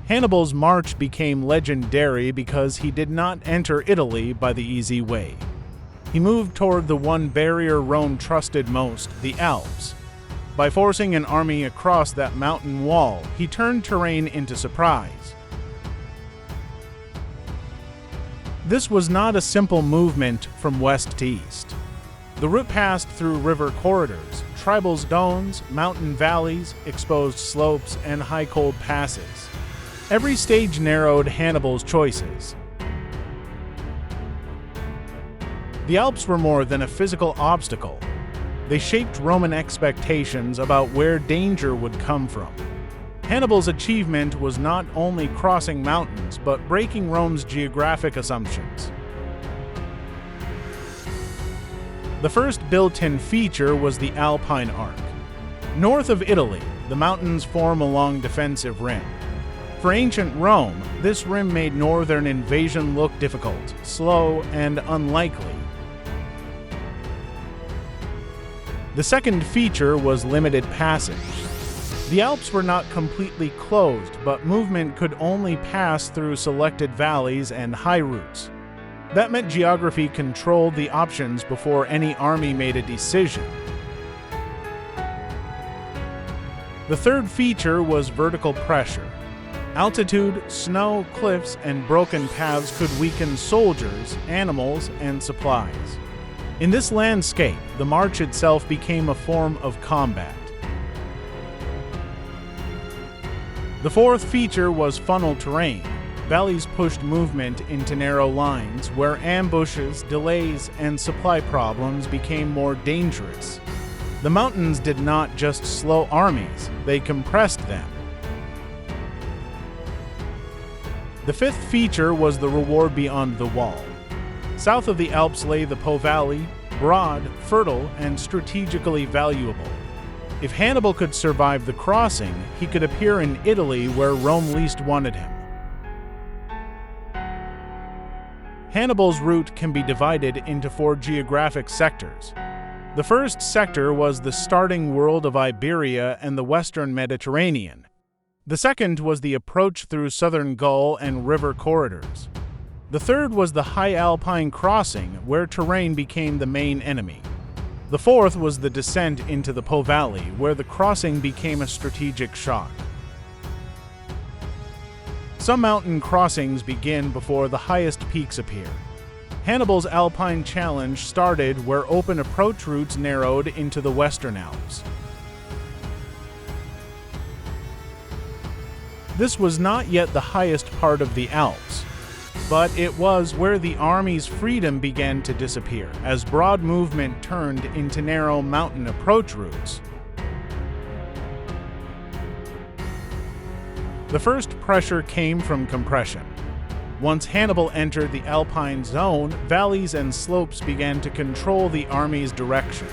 Hannibal's march became legendary because he did not enter Italy by the easy way. He moved toward the one barrier Rome trusted most, the Alps. By forcing an army across that mountain wall, he turned terrain into surprise. This was not a simple movement from west to east. The route passed through river corridors, tribal zones, mountain valleys, exposed slopes, and high cold passes. Every stage narrowed Hannibal's choices. The Alps were more than a physical obstacle. They shaped Roman expectations about where danger would come from. Hannibal's achievement was not only crossing mountains, but breaking Rome's geographic assumptions. The first built-in feature was the Alpine arc. North of Italy, the mountains form a long defensive rim. For ancient Rome, this rim made northern invasion look difficult, slow, and unlikely. The second feature was limited passage. The Alps were not completely closed, but movement could only pass through selected valleys and high routes. That meant geography controlled the options before any army made a decision. The third feature was vertical pressure. Altitude, snow, cliffs, and broken paths could weaken soldiers, animals, and supplies. In this landscape, the march itself became a form of combat. The fourth feature was funnel terrain. Valleys pushed movement into narrow lines where ambushes, delays, and supply problems became more dangerous. The mountains did not just slow armies, they compressed them. The fifth feature was the reward beyond the wall. South of the Alps lay the Po Valley, broad, fertile, and strategically valuable. If Hannibal could survive the crossing, he could appear in Italy where Rome least wanted him. Hannibal's route can be divided into 4 geographic sectors. The first sector was the starting world of Iberia and the western Mediterranean. The second was the approach through southern Gaul and river corridors. The third was the high Alpine crossing, where terrain became the main enemy. The fourth was the descent into the Po Valley, where the crossing became a strategic shock. Some mountain crossings begin before the highest peaks appear. Hannibal's Alpine challenge started where open approach routes narrowed into the Western Alps. This was not yet the highest part of the Alps, but it was where the army's freedom began to disappear as broad movement turned into narrow mountain approach routes. The first pressure came from compression. Once Hannibal entered the Alpine zone, valleys and slopes began to control the army's direction.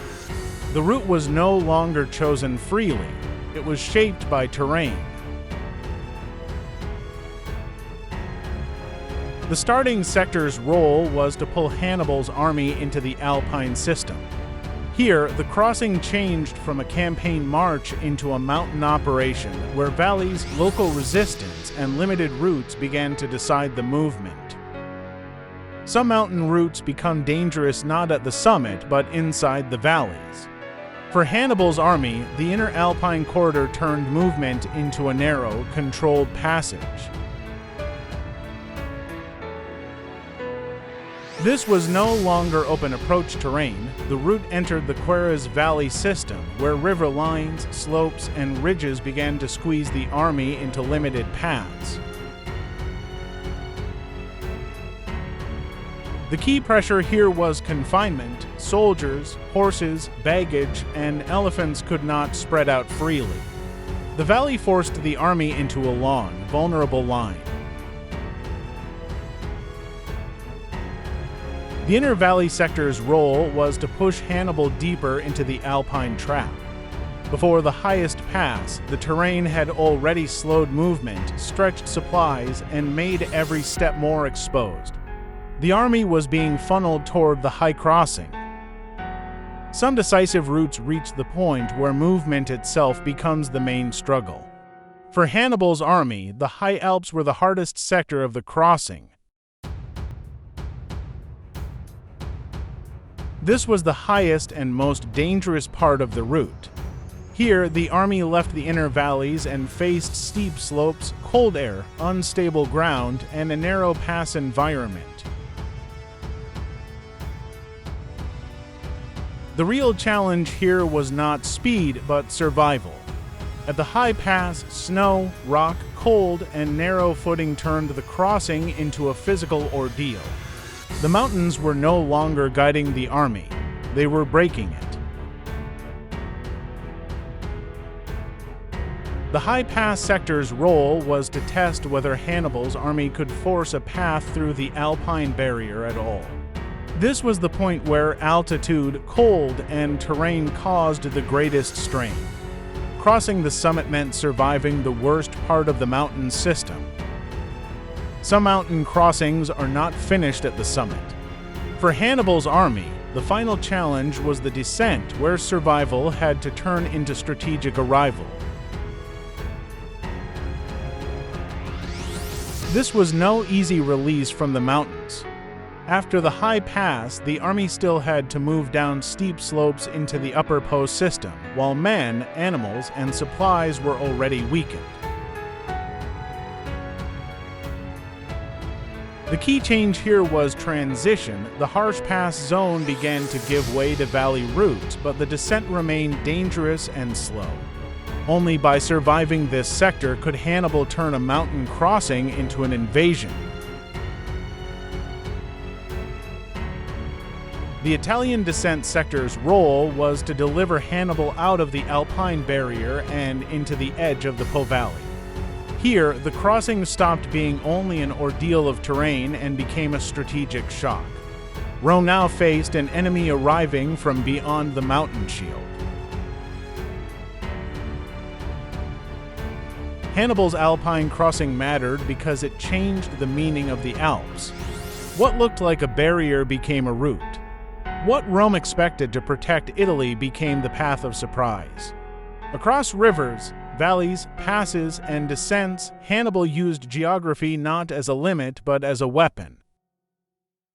The route was no longer chosen freely, it was shaped by terrain. The starting sector's role was to pull Hannibal's army into the Alpine system. Here, the crossing changed from a campaign march into a mountain operation where valleys, local resistance, and limited routes began to decide the movement. Some mountain routes become dangerous not at the summit but inside the valleys. For Hannibal's army, the inner Alpine corridor turned movement into a narrow, controlled passage. This was no longer open approach terrain. The route entered the Quares Valley system, where river lines, slopes, and ridges began to squeeze the army into limited paths. The key pressure here was confinement. Soldiers, horses, baggage, and elephants could not spread out freely. The valley forced the army into a long, vulnerable line. The inner valley sector's role was to push Hannibal deeper into the Alpine trap. Before the highest pass, the terrain had already slowed movement, stretched supplies, and made every step more exposed. The army was being funneled toward the high crossing. Some decisive routes reach the point where movement itself becomes the main struggle. For Hannibal's army, the High Alps were the hardest sector of the crossing. This was the highest and most dangerous part of the route. Here, the army left the inner valleys and faced steep slopes, cold air, unstable ground, and a narrow pass environment. The real challenge here was not speed, but survival. At the high pass, snow, rock, cold, and narrow footing turned the crossing into a physical ordeal. The mountains were no longer guiding the army, they were breaking it. The high pass sector's role was to test whether Hannibal's army could force a path through the Alpine barrier at all. This was the point where altitude, cold, and terrain caused the greatest strain. Crossing the summit meant surviving the worst part of the mountain system. Some mountain crossings are not finished at the summit. For Hannibal's army, the final challenge was the descent, where survival had to turn into strategic arrival. This was no easy release from the mountains. After the high pass, the army still had to move down steep slopes into the upper post system, while men, animals, and supplies were already weakened. The key change here was transition. The harsh pass zone began to give way to valley routes, but the descent remained dangerous and slow. Only by surviving this sector could Hannibal turn a mountain crossing into an invasion. The Italian descent sector's role was to deliver Hannibal out of the Alpine barrier and into the edge of the Po Valley. Here, the crossing stopped being only an ordeal of terrain and became a strategic shock. Rome now faced an enemy arriving from beyond the mountain shield. Hannibal's Alpine crossing mattered because it changed the meaning of the Alps. What looked like a barrier became a route. What Rome expected to protect Italy became the path of surprise. Across rivers, valleys, passes, and descents, Hannibal used geography not as a limit but as a weapon.